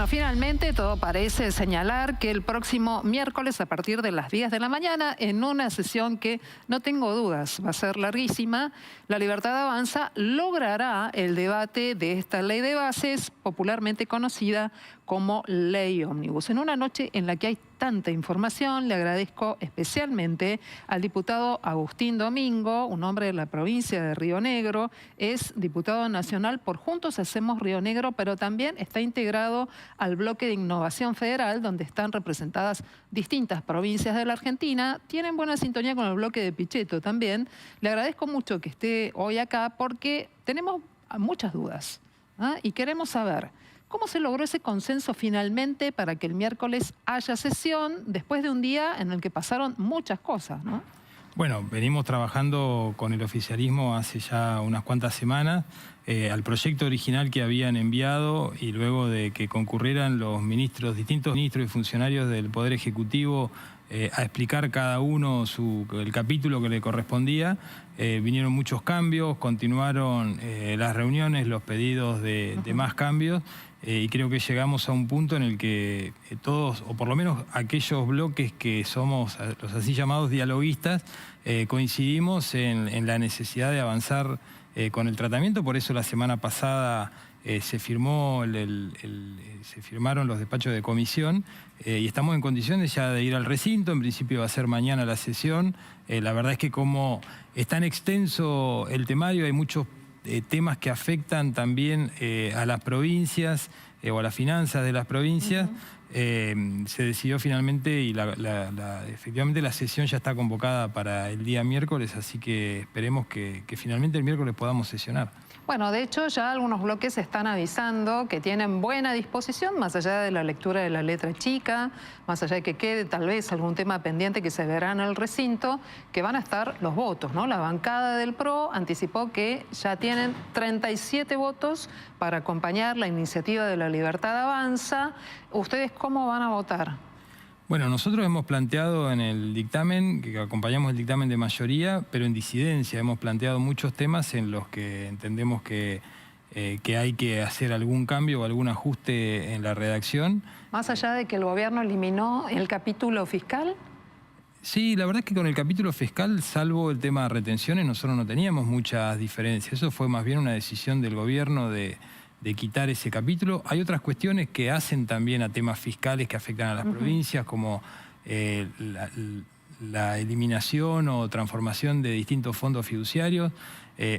Bueno, finalmente todo parece señalar que el próximo miércoles a partir de las 10 de la mañana, en una sesión que no tengo dudas va a ser larguísima, La Libertad Avanza logrará el debate de esta ley de bases, popularmente conocida como Ley Ómnibus. En una noche en la que hay tanta información, le agradezco especialmente al diputado Agustín Domingo, un hombre de la provincia de Río Negro, es diputado nacional por Juntos Hacemos Río Negro, pero también está integrado al bloque de Innovación Federal, donde están representadas distintas provincias de la Argentina. Tienen buena sintonía con el bloque de Pichetto también. Le agradezco mucho que esté hoy acá porque tenemos muchas dudas, ¿ah? Y queremos saber ¿cómo se logró ese consenso finalmente para que el miércoles haya sesión después de un día en el que pasaron muchas cosas, ¿no? Bueno, venimos trabajando con el oficialismo hace ya unas cuantas semanas al proyecto original que habían enviado, y luego de que concurrieran los distintos ministros y funcionarios del Poder Ejecutivo a explicar cada uno el capítulo que le correspondía, vinieron muchos cambios, continuaron las reuniones, los pedidos de más cambios, y creo que llegamos a un punto en el que todos, o por lo menos aquellos bloques que somos los así llamados dialoguistas, coincidimos en la necesidad de avanzar con el tratamiento. Por eso la semana pasada se firmaron los despachos de comisión y estamos en condiciones ya de ir al recinto. En principio va a ser mañana la sesión. La verdad es que como es tan extenso el temario, hay muchos temas que afectan también a las provincias o a las finanzas de las provincias. Se decidió finalmente y efectivamente la sesión ya está convocada para el día miércoles, así que esperemos que finalmente el miércoles podamos sesionar. Bueno, de hecho ya algunos bloques están avisando que tienen buena disposición, más allá de la lectura de la letra chica, más allá de que quede tal vez algún tema pendiente que se verá en el recinto, que van a estar los votos, ¿no? La bancada del PRO anticipó que ya tienen 37 votos para acompañar la iniciativa de La Libertad Avanza. ¿Ustedes cómo van a votar? Bueno, nosotros hemos planteado en el dictamen, que acompañamos el dictamen de mayoría, pero en disidencia. Hemos planteado muchos temas en los que entendemos que hay que hacer algún cambio o algún ajuste en la redacción. Más allá de que el gobierno eliminó el capítulo fiscal. Sí, la verdad es que con el capítulo fiscal, salvo el tema de retenciones, nosotros no teníamos muchas diferencias. Eso fue más bien una decisión del gobierno de quitar ese capítulo. Hay otras cuestiones que hacen también a temas fiscales que afectan a las provincias, como la eliminación o transformación de distintos fondos fiduciarios.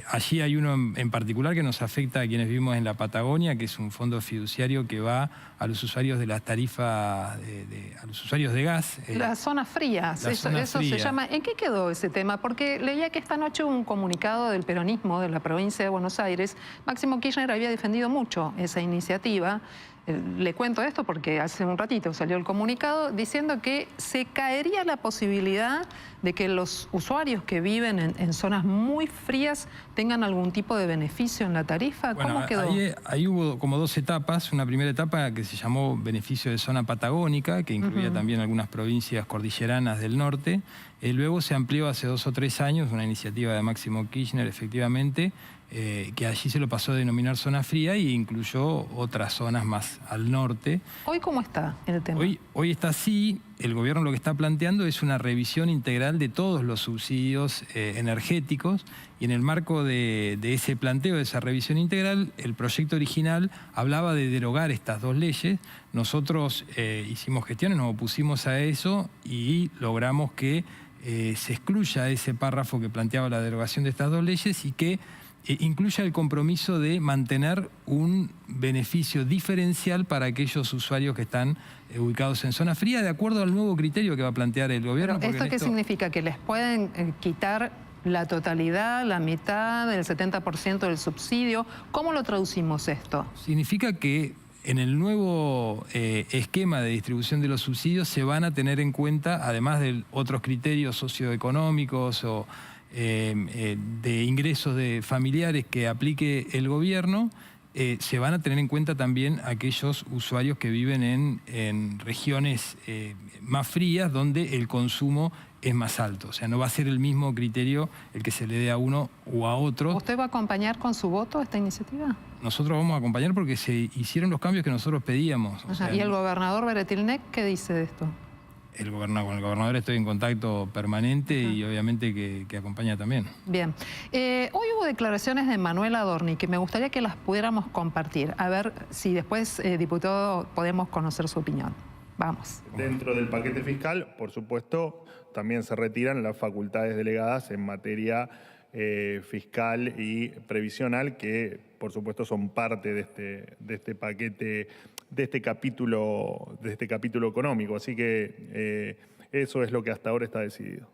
Allí hay uno en particular que nos afecta a quienes vivimos en la Patagonia, que es un fondo fiduciario que va a los usuarios de las tarifas, a los usuarios de gas. Las zonas frías, eso se llama. ¿En qué quedó ese tema? Porque leía que esta noche un comunicado del peronismo de la provincia de Buenos Aires, Máximo Kirchner había defendido mucho esa iniciativa. Le cuento esto porque hace un ratito salió el comunicado diciendo que se caería la posibilidad de que los usuarios que viven en zonas muy frías tengan algún tipo de beneficio en la tarifa. Bueno, ¿cómo quedó? Ahí hubo como dos etapas. Una primera etapa que se llamó beneficio de zona patagónica, que incluía también algunas provincias cordilleranas del norte. Luego se amplió hace 2 o 3 años, una iniciativa de Máximo Kirchner, efectivamente, que allí se lo pasó a denominar zona fría e incluyó otras zonas más al norte. ¿Hoy cómo está el tema? Hoy está así. El gobierno lo que está planteando es una revisión integral de todos los subsidios energéticos, y en el marco de ese planteo, de esa revisión integral, el proyecto original hablaba de derogar estas 2 leyes. Nosotros hicimos gestiones, nos opusimos a eso y logramos que se excluya ese párrafo que planteaba la derogación de estas 2 leyes y que incluya el compromiso de mantener un beneficio diferencial para aquellos usuarios que están ubicados en zona fría, de acuerdo al nuevo criterio que va a plantear el gobierno. Pero ¿esto qué significa? ¿Que les pueden quitar la totalidad, la mitad, el 70% del subsidio? ¿Cómo lo traducimos esto? Significa que en el nuevo esquema de distribución de los subsidios se van a tener en cuenta, además de otros criterios socioeconómicos o de ingresos de familiares que aplique el gobierno, se van a tener en cuenta también aquellos usuarios que viven en regiones más frías, donde el consumo es más alto. O sea, no va a ser el mismo criterio el que se le dé a uno o a otro. ¿Usted va a acompañar con su voto esta iniciativa? Nosotros vamos a acompañar porque se hicieron los cambios que nosotros pedíamos. O sea, ¿y el gobernador Beretilnec qué dice de esto? Con el gobernador estoy en contacto permanente y obviamente que acompaña también. Bien. Hoy hubo declaraciones de Manuel Adorni que me gustaría que las pudiéramos compartir. A ver si después, diputado, podemos conocer su opinión. Vamos. Dentro del paquete fiscal, por supuesto, también se retiran las facultades delegadas en materia fiscal y previsional, que por supuesto son parte de este paquete, de este capítulo económico. Así que eso es lo que hasta ahora está decidido.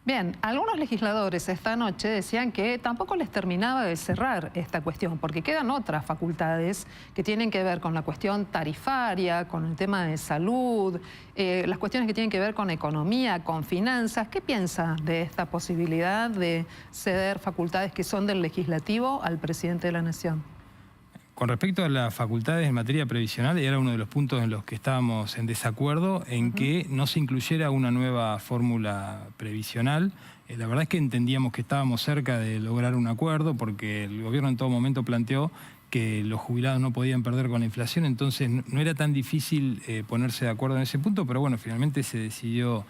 Bien, algunos legisladores esta noche decían que tampoco les terminaba de cerrar esta cuestión, porque quedan otras facultades que tienen que ver con la cuestión tarifaria, con el tema de salud, las cuestiones que tienen que ver con economía, con finanzas. ¿Qué piensa de esta posibilidad de ceder facultades que son del legislativo al presidente de la Nación? Con respecto a las facultades en materia previsional, era uno de los puntos en los que estábamos en desacuerdo, en que no se incluyera una nueva fórmula previsional. La verdad es que entendíamos que estábamos cerca de lograr un acuerdo, porque el gobierno en todo momento planteó que los jubilados no podían perder con la inflación, entonces no era tan difícil ponerse de acuerdo en ese punto, pero bueno, finalmente se decidió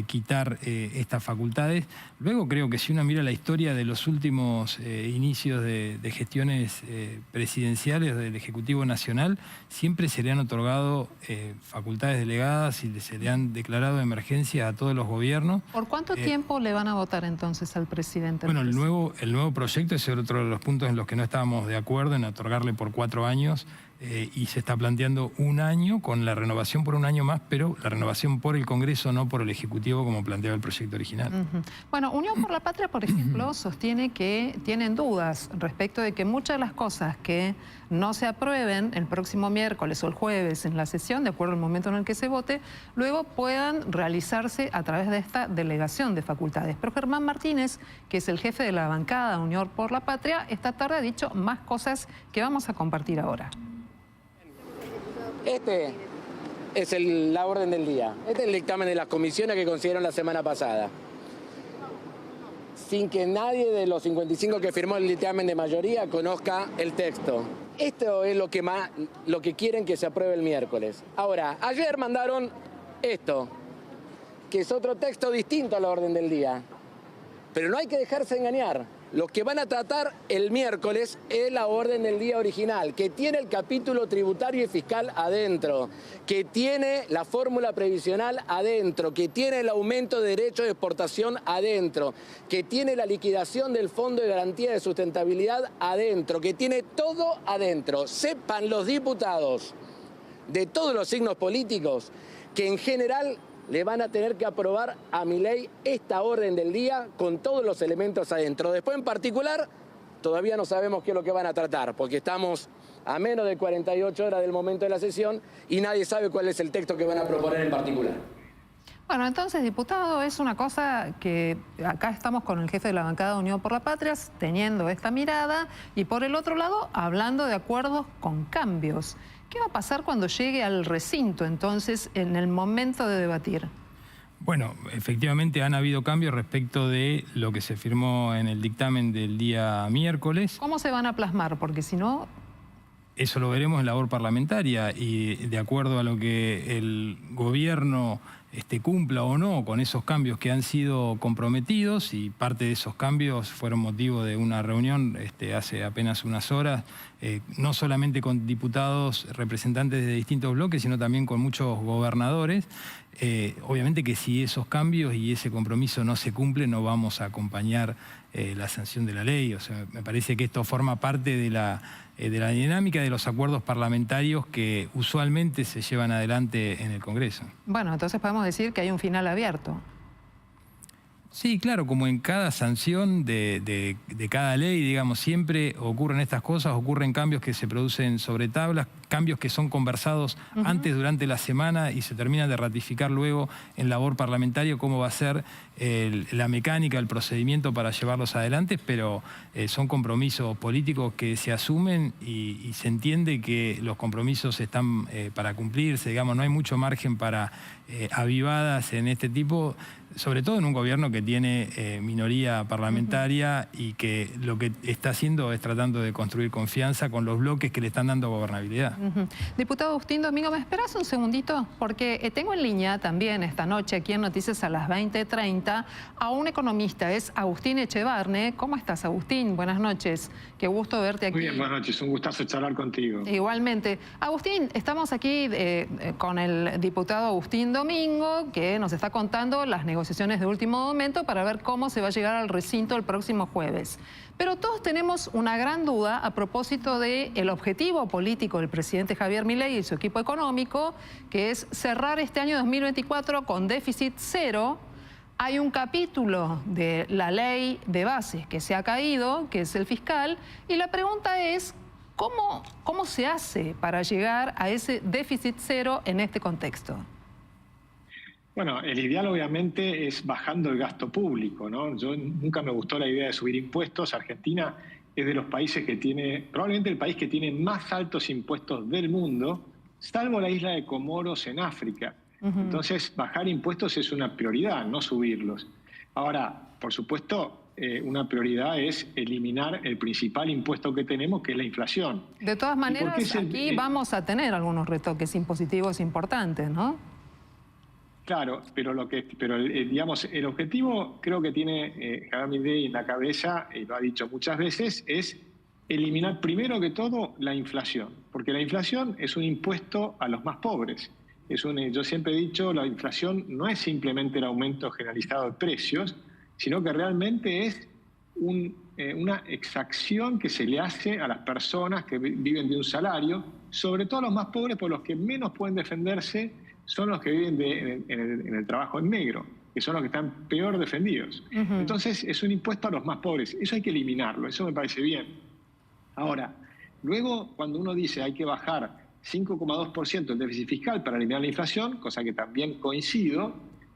quitar estas facultades. Luego creo que si uno mira la historia de los últimos inicios de gestiones presidenciales del Ejecutivo Nacional, siempre se le han otorgado facultades delegadas y se le han declarado emergencia a todos los gobiernos. ¿Por cuánto tiempo le van a votar entonces al presidente? Bueno, el nuevo proyecto es otro de los puntos en los que no estábamos de acuerdo, en otorgarle por 4 años. Y se está planteando un año con la renovación por un año más, pero la renovación por el Congreso, no por el Ejecutivo, como planteaba el proyecto original. Bueno, Unión por la Patria, por ejemplo, sostiene que tienen dudas respecto de que muchas de las cosas que no se aprueben el próximo miércoles o el jueves en la sesión, de acuerdo al momento en el que se vote, luego puedan realizarse a través de esta delegación de facultades. Pero Germán Martínez, que es el jefe de la bancada Unión por la Patria, esta tarde ha dicho más cosas que vamos a compartir ahora. Este es la orden del día. Este es el dictamen de las comisiones que consiguieron la semana pasada. Sin que nadie de los 55 que firmó el dictamen de mayoría conozca el texto. Esto es lo que quieren que se apruebe el miércoles. Ahora, ayer mandaron esto, que es otro texto distinto a la orden del día. Pero no hay que dejarse engañar. Lo que van a tratar el miércoles es la orden del día original, que tiene el capítulo tributario y fiscal adentro, que tiene la fórmula previsional adentro, que tiene el aumento de derechos de exportación adentro, que tiene la liquidación del Fondo de Garantía de Sustentabilidad adentro, que tiene todo adentro. Sepan los diputados de todos los signos políticos que en general le van a tener que aprobar a Milei esta orden del día con todos los elementos adentro. Después, en particular, todavía no sabemos qué es lo que van a tratar, porque estamos a menos de 48 horas del momento de la sesión y nadie sabe cuál es el texto que van a proponer en particular. Bueno, entonces, diputado, es una cosa que acá estamos con el jefe de la bancada Unión por la Patria, teniendo esta mirada, y por el otro lado, hablando de acuerdos con cambios. ¿Qué va a pasar cuando llegue al recinto, entonces, en el momento de debatir? Bueno, efectivamente han habido cambios respecto de lo que se firmó en el dictamen del día miércoles. ¿Cómo se van a plasmar? Porque si no... Eso lo veremos en labor parlamentaria y de acuerdo a lo que el gobierno cumpla o no con esos cambios que han sido comprometidos, y parte de esos cambios fueron motivo de una reunión hace apenas unas horas, no solamente con diputados representantes de distintos bloques, sino también con muchos gobernadores. Obviamente que si esos cambios y ese compromiso no se cumplen, no vamos a acompañar la sanción de la ley. O sea, me parece que esto forma parte de la dinámica de los acuerdos parlamentarios que usualmente se llevan adelante en el Congreso. Bueno, entonces podemos decir que hay un final abierto. Sí, claro, como en cada sanción de cada ley, digamos, siempre ocurren estas cosas, ocurren cambios que se producen sobre tablas, cambios que son conversados antes, durante la semana y se terminan de ratificar luego en labor parlamentaria cómo va a ser la mecánica, el procedimiento para llevarlos adelante, pero son compromisos políticos que se asumen y se entiende que los compromisos están para cumplirse, digamos, no hay mucho margen para avivadas en este tipo, sobre todo en un gobierno que tiene minoría parlamentaria y que lo que está haciendo es tratando de construir confianza con los bloques que le están dando gobernabilidad. Diputado Agustín Domingo, ¿me esperas un segundito? Porque tengo en línea también esta noche aquí en Noticias a las 20:30 a un economista, es Agustín Echevarne. ¿Cómo estás, Agustín? Buenas noches. Qué gusto verte aquí. Muy bien, buenas noches. Un gustazo charlar contigo. Igualmente. Agustín, estamos aquí con el diputado Agustín Domingo, que nos está contando las negociaciones de último momento para ver cómo se va a llegar al recinto el próximo jueves. Pero todos tenemos una gran duda a propósito del objetivo político del presidente Javier Milei y su equipo económico, que es cerrar este año 2024 con déficit cero. Hay un capítulo de la ley de bases que se ha caído, que es el fiscal, y la pregunta es, ¿cómo se hace para llegar a ese déficit cero en este contexto? Bueno, el ideal obviamente es bajando el gasto público, ¿no? Yo nunca me gustó la idea de subir impuestos. Argentina es de los países que tiene, probablemente el país que tiene más altos impuestos del mundo, salvo la isla de Comoros en África. Entonces, bajar impuestos es una prioridad, no subirlos. Ahora, por supuesto, una prioridad es eliminar el principal impuesto que tenemos, que es la inflación. De todas maneras, aquí vamos a tener algunos retoques impositivos importantes, ¿no? Claro, pero digamos, el objetivo creo que tiene Javier Milei en la cabeza, y lo ha dicho muchas veces, es eliminar primero que todo la inflación, porque la inflación es un impuesto a los más pobres. Yo siempre he dicho, la inflación no es simplemente el aumento generalizado de precios, sino que realmente es una exacción que se le hace a las personas que viven de un salario, sobre todo a los más pobres, por los que menos pueden defenderse son los que viven en el trabajo en negro, que son los que están peor defendidos. Entonces es un impuesto a los más pobres. Eso hay que eliminarlo, eso me parece bien. Ahora, luego cuando uno dice hay que bajar 5,2% el déficit fiscal para eliminar la inflación, cosa que también coincido,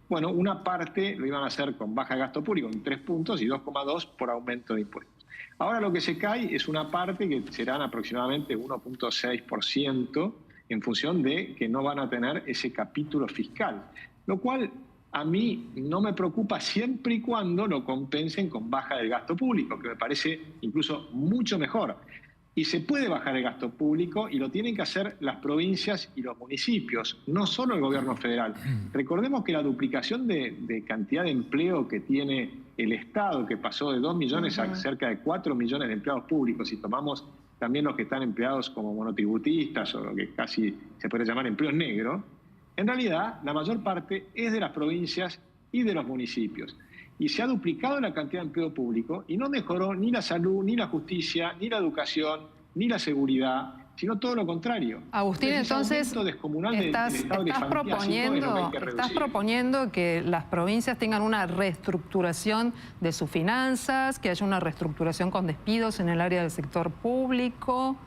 bueno, una parte lo iban a hacer con baja de gasto público en 3 puntos y 2,2 por aumento de impuestos. Ahora lo que se cae es una parte que serán aproximadamente 1,6%, en función de que no van a tener ese capítulo fiscal, lo cual a mí no me preocupa siempre y cuando lo compensen con baja del gasto público, que me parece incluso mucho mejor. Y se puede bajar el gasto público y lo tienen que hacer las provincias y los municipios, no solo el gobierno federal. Recordemos que la duplicación de cantidad de empleo que tiene el Estado, que pasó de 2 millones a cerca de 4 millones de empleados públicos, si tomamos también los que están empleados como monotributistas o lo que casi se puede llamar empleo negro, en realidad la mayor parte es de las provincias y de los municipios. Y se ha duplicado la cantidad de empleo público y no mejoró ni la salud, ni la justicia, ni la educación, ni la seguridad, sino todo lo contrario. Agustín, entonces, estás proponiendo que las provincias tengan una reestructuración de sus finanzas, que haya una reestructuración con despidos en el área del sector público.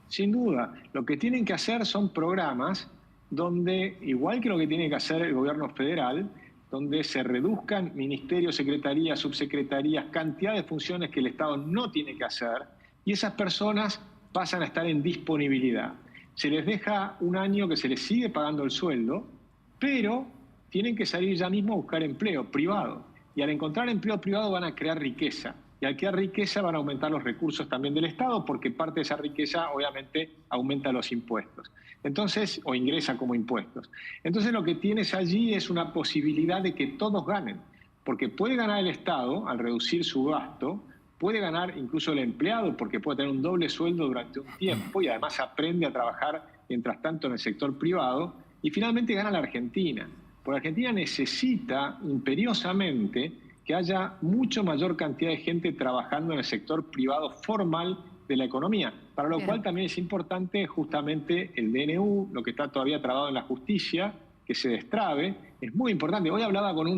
Sin duda, lo que tienen que hacer son programas donde, igual que lo que tiene que hacer el gobierno federal, donde se reduzcan ministerios, secretarías, subsecretarías, cantidad de funciones que el Estado no tiene que hacer, y esas personas pasan a estar en disponibilidad. Se les deja un año que se les sigue pagando el sueldo, pero tienen que salir ya mismo a buscar empleo privado. Y al encontrar empleo privado van a crear riqueza. Y al crear riqueza van a aumentar los recursos también del Estado, porque parte de esa riqueza obviamente aumenta los impuestos. Entonces, o ingresa como impuestos. Entonces lo que tienes allí es una posibilidad de que todos ganen, porque puede ganar el Estado al reducir su gasto, puede ganar incluso el empleado porque puede tener un doble sueldo durante un tiempo y además aprende a trabajar mientras tanto en el sector privado, y finalmente gana la Argentina, porque Argentina necesita imperiosamente que haya mucho mayor cantidad de gente trabajando en el sector privado formal de la economía, para lo cual también es importante justamente el DNU, lo que está todavía trabado en la justicia, que se destrabe, es muy importante. Hoy hablaba con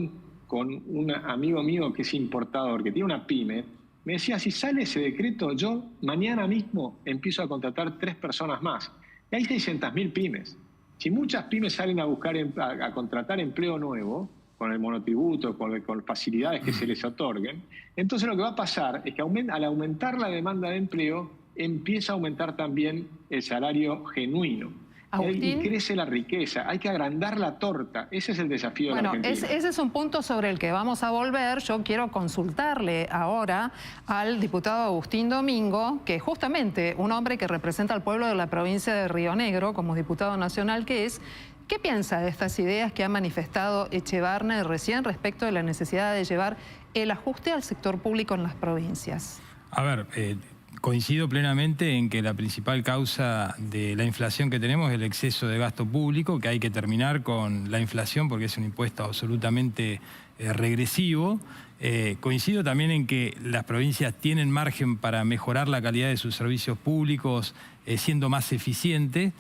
un amigo mío que es importador, que tiene una pyme. me decía, si sale ese decreto, yo mañana mismo empiezo a contratar 3 personas más. Y hay 600.000 pymes. Si muchas pymes salen a buscar, a contratar empleo nuevo, con el monotributo, con facilidades que se les otorguen, entonces lo que va a pasar es que al aumentar la demanda de empleo, empieza a aumentar también el salario genuino. Y crece la riqueza, hay que agrandar la torta, ese es el desafío de la Argentina. Ese es un punto sobre el que vamos a volver. Yo quiero consultarle ahora al diputado Agustín Domingo, que justamente un hombre que representa al pueblo de la provincia de Río Negro, como diputado nacional que es, ¿qué piensa de estas ideas que ha manifestado Echevarne recién respecto de la necesidad de llevar el ajuste al sector público en las provincias? A ver, coincido plenamente en que la principal causa de la inflación que tenemos es el exceso de gasto público, que hay que terminar con la inflación porque es un impuesto absolutamente regresivo. Coincido también en que las provincias tienen margen para mejorar la calidad de sus servicios públicos siendo más eficientes.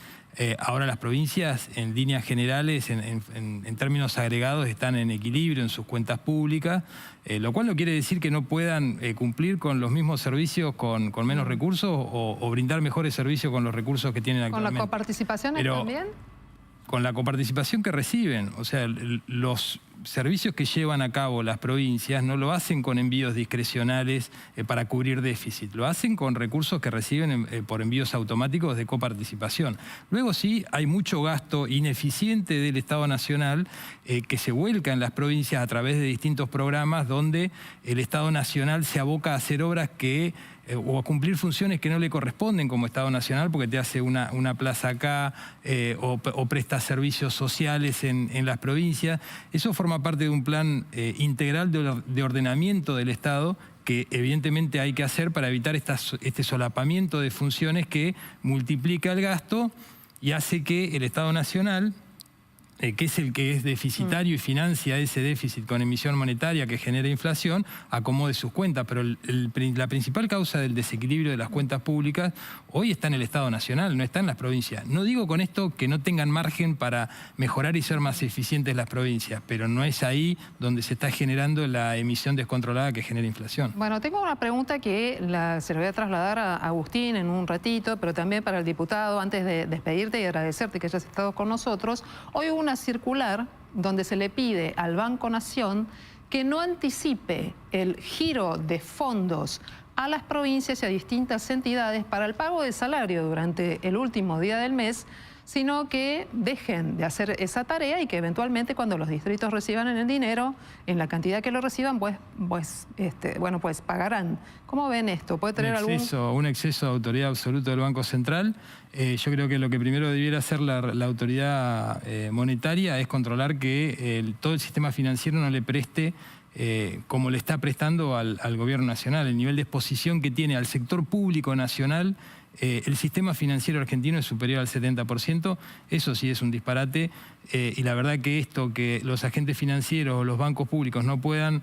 Ahora las provincias, en líneas generales, en términos agregados, están en equilibrio en sus cuentas públicas, lo cual no quiere decir que no puedan cumplir con los mismos servicios con menos recursos o brindar mejores servicios con los recursos que tienen actualmente. ¿Con la coparticipación también? Con la coparticipación que reciben, o sea, los servicios que llevan a cabo las provincias no lo hacen con envíos discrecionales para cubrir déficit, lo hacen con recursos que reciben por envíos automáticos de coparticipación. Luego sí, hay mucho gasto ineficiente del Estado Nacional que se vuelca en las provincias a través de distintos programas donde el Estado Nacional se aboca a hacer obras que o a cumplir funciones que no le corresponden como Estado Nacional porque te hace una plaza acá o presta servicios sociales en las provincias. Eso forma parte de un plan integral de ordenamiento del Estado que evidentemente hay que hacer para evitar este solapamiento de funciones que multiplica el gasto y hace que el Estado Nacional, que es el que es deficitario y financia ese déficit con emisión monetaria que genera inflación, acomode sus cuentas. Pero la principal causa del desequilibrio de las cuentas públicas hoy está en el Estado Nacional, no está en las provincias. No digo con esto que no tengan margen para mejorar y ser más eficientes las provincias, pero no es ahí donde se está generando la emisión descontrolada que genera inflación. Bueno, tengo una pregunta que se la voy a trasladar a Agustín en un ratito, pero también para el diputado, antes de despedirte y agradecerte que hayas estado con nosotros. Hoy hubo una circular donde se le pide al Banco Nación que no anticipe el giro de fondos a las provincias y a distintas entidades para el pago de salario durante el último día del mes, sino que dejen de hacer esa tarea y que eventualmente cuando los distritos reciban el dinero, en la cantidad que lo reciban, pues pagarán. ¿Cómo ven esto? ¿Puede tener un exceso de autoridad absoluto del Banco Central? Yo creo que lo que primero debiera hacer la autoridad monetaria es controlar que todo el sistema financiero no le preste como le está prestando al Gobierno Nacional. El nivel de exposición que tiene al sector público nacional, el sistema financiero argentino es superior al 70%, eso sí es un disparate, y la verdad que esto, que los agentes financieros o los bancos públicos no puedan,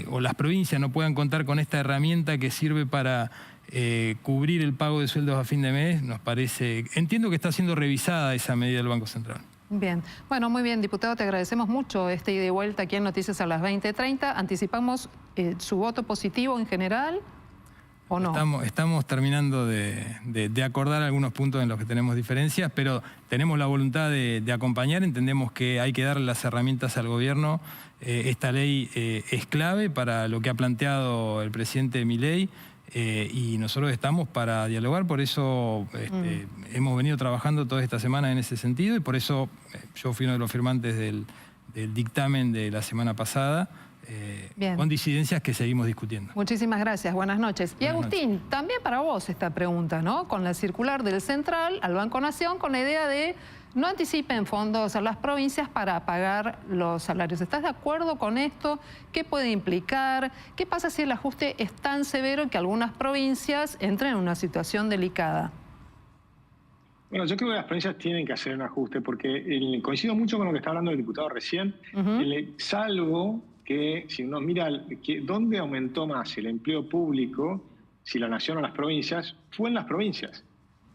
o las provincias no puedan contar con esta herramienta que sirve para cubrir el pago de sueldos a fin de mes, nos parece, entiendo que está siendo revisada esa medida del Banco Central. Bien, bueno, muy bien, diputado, te agradecemos mucho ida y vuelta aquí en Noticias a las 20:30. ¿Anticipamos su voto positivo en general o no? Estamos terminando de acordar algunos puntos en los que tenemos diferencias, pero tenemos la voluntad de acompañar, entendemos que hay que darle las herramientas al gobierno. Esta ley es clave para lo que ha planteado el presidente Milei. Y nosotros estamos para dialogar, por eso hemos venido trabajando toda esta semana en ese sentido y por eso yo fui uno de los firmantes del dictamen de la semana pasada, con disidencias que seguimos discutiendo. Muchísimas gracias, buenas noches. Y Agustín, también para vos esta pregunta, ¿no? Con la circular del Central al Banco Nación, con la idea de no anticipen fondos a las provincias para pagar los salarios. ¿Estás de acuerdo con esto? ¿Qué puede implicar? ¿Qué pasa si el ajuste es tan severo que algunas provincias entren en una situación delicada? Bueno, yo creo que las provincias tienen que hacer un ajuste porque coincido mucho con lo que está hablando el diputado recién, salvo que si uno mira dónde aumentó más el empleo público, si la nación o las provincias, fue en las provincias.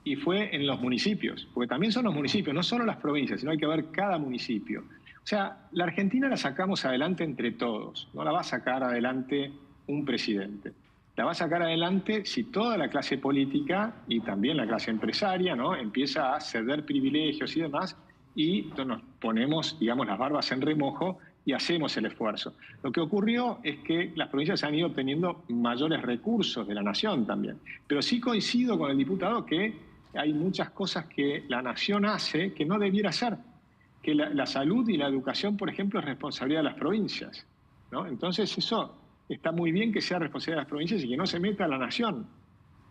Y fue en los municipios, porque también son los municipios, no solo las provincias, sino hay que ver cada municipio. O sea, la Argentina la sacamos adelante entre todos, no la va a sacar adelante un presidente. la va a sacar adelante si toda la clase política y también la clase empresaria, ¿no?, empieza a ceder privilegios y demás, y nos ponemos, digamos, las barbas en remojo y hacemos el esfuerzo. Lo que ocurrió es que las provincias han ido obteniendo mayores recursos de la nación también. Pero sí coincido con el diputado que hay muchas cosas que la nación hace que no debiera hacer. Que la salud y la educación, por ejemplo, es responsabilidad de las provincias, ¿no? Entonces eso está muy bien que sea responsabilidad de las provincias y que no se meta a la nación.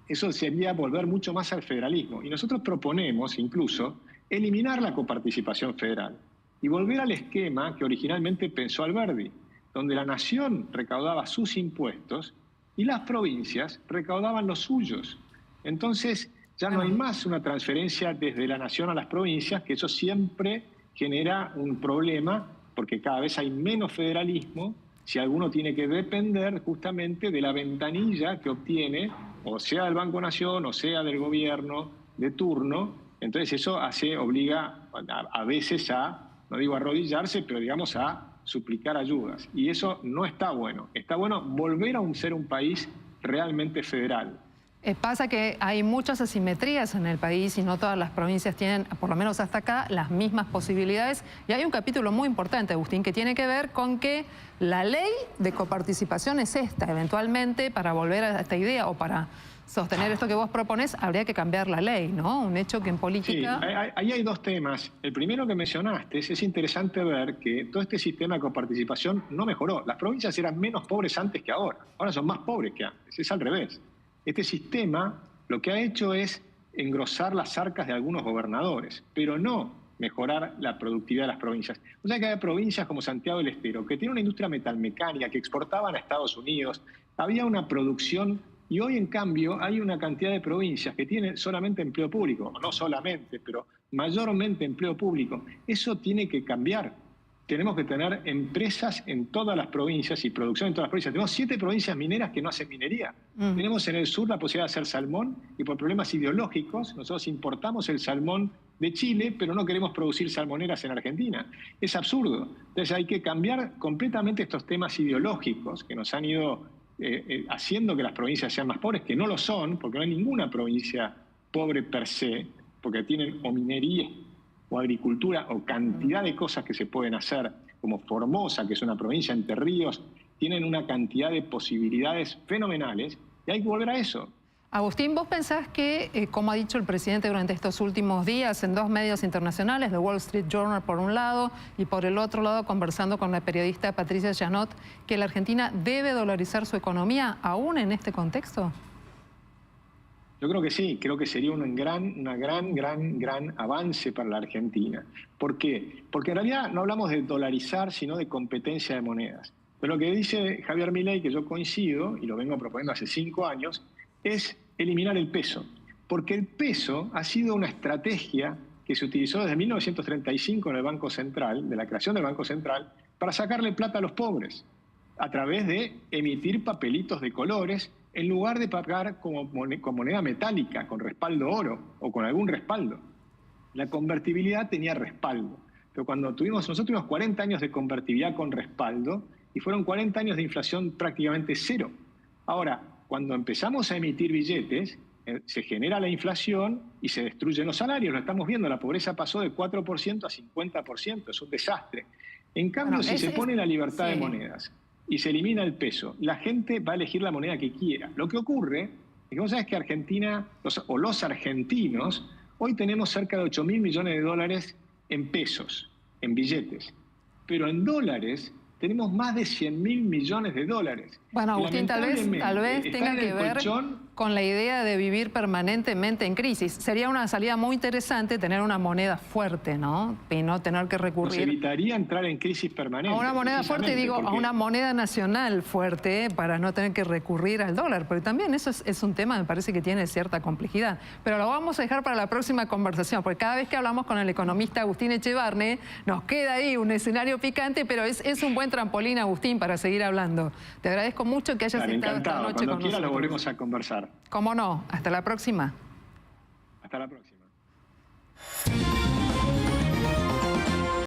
Eso sería volver mucho más al federalismo. Y nosotros proponemos incluso eliminar la coparticipación federal y volver al esquema que originalmente pensó Alberdi, donde la nación recaudaba sus impuestos y las provincias recaudaban los suyos. Entonces ya no hay más una transferencia desde la nación a las provincias, que eso siempre genera un problema, porque cada vez hay menos federalismo si alguno tiene que depender justamente de la ventanilla que obtiene, o sea del Banco Nación, o sea del gobierno de turno. Entonces eso obliga a veces a, no digo arrodillarse, pero digamos a suplicar ayudas. Y eso no está bueno. Está bueno volver a ser un país realmente federal. Pasa que hay muchas asimetrías en el país y no todas las provincias tienen, por lo menos hasta acá, las mismas posibilidades. Y hay un capítulo muy importante, Agustín, que tiene que ver con que la ley de coparticipación es esta. Eventualmente, para volver a esta idea o para sostener esto que vos proponés, habría que cambiar la ley, ¿no? Un hecho que en política... Sí, ahí hay dos temas. El primero que mencionaste es interesante ver que todo este sistema de coparticipación no mejoró. Las provincias eran menos pobres antes que ahora. Ahora son más pobres que antes. Es al revés. Este sistema lo que ha hecho es engrosar las arcas de algunos gobernadores, pero no mejorar la productividad de las provincias. O sea que hay provincias como Santiago del Estero, que tiene una industria metalmecánica, que exportaban a Estados Unidos, había una producción, y hoy en cambio hay una cantidad de provincias que tienen solamente empleo público, no solamente, pero mayormente empleo público. Eso tiene que cambiar. Tenemos que tener empresas en todas las provincias y producción en todas las provincias. Tenemos 7 provincias mineras que no hacen minería. Tenemos en el sur la posibilidad de hacer salmón y por problemas ideológicos nosotros importamos el salmón de Chile, pero no queremos producir salmoneras en Argentina. Es absurdo. Entonces hay que cambiar completamente estos temas ideológicos que nos han ido haciendo que las provincias sean más pobres, que no lo son, porque no hay ninguna provincia pobre per se, porque tienen o minería o agricultura, o cantidad de cosas que se pueden hacer, como Formosa, que es una provincia, Entre Ríos, tienen una cantidad de posibilidades fenomenales, y hay que volver a eso. Agustín, ¿vos pensás que, como ha dicho el presidente durante estos últimos días en 2 medios internacionales, The Wall Street Journal por un lado, y por el otro lado conversando con la periodista Patricia Janot, que la Argentina debe dolarizar su economía aún en este contexto? Yo creo que sí, creo que sería un gran avance para la Argentina. ¿Por qué? Porque en realidad no hablamos de dolarizar, sino de competencia de monedas. Pero lo que dice Javier Milei, que yo coincido, y lo vengo proponiendo hace 5 años, es eliminar el peso. Porque el peso ha sido una estrategia que se utilizó desde 1935 en el Banco Central, de la creación del Banco Central, para sacarle plata a los pobres, a través de emitir papelitos de colores, en lugar de pagar con moneda metálica, con respaldo oro o con algún respaldo. La convertibilidad tenía respaldo. Pero cuando nosotros tuvimos 40 años de convertibilidad con respaldo y fueron 40 años de inflación prácticamente cero. Ahora, cuando empezamos a emitir billetes, se genera la inflación y se destruyen los salarios. Lo estamos viendo, la pobreza pasó de 4% a 50%, es un desastre. En cambio, si se pone la libertad de monedas y se elimina el peso, la gente va a elegir la moneda que quiera. Lo que ocurre es que vos sabés que Argentina, los argentinos, hoy tenemos cerca de 8.000 millones de dólares en pesos, en billetes. Pero en dólares tenemos más de 100.000 millones de dólares. Bueno, Agustín, tal vez tenga que ver con la idea de vivir permanentemente en crisis. Sería una salida muy interesante tener una moneda fuerte, ¿no? Y no tener que recurrir... Nos evitaría entrar en crisis permanente. A una moneda fuerte, digo, a una moneda nacional fuerte para no tener que recurrir al dólar. Porque también eso es un tema, me parece que tiene cierta complejidad. Pero lo vamos a dejar para la próxima conversación, porque cada vez que hablamos con el economista Agustín Echevarne, nos queda ahí un escenario picante, pero es un buen trampolín, Agustín, para seguir hablando. Te agradezco mucho que hayas estado esta noche con nosotros. Cuando quieras lo volvemos a conversar. ¿Cómo no? Hasta la próxima. Hasta la próxima.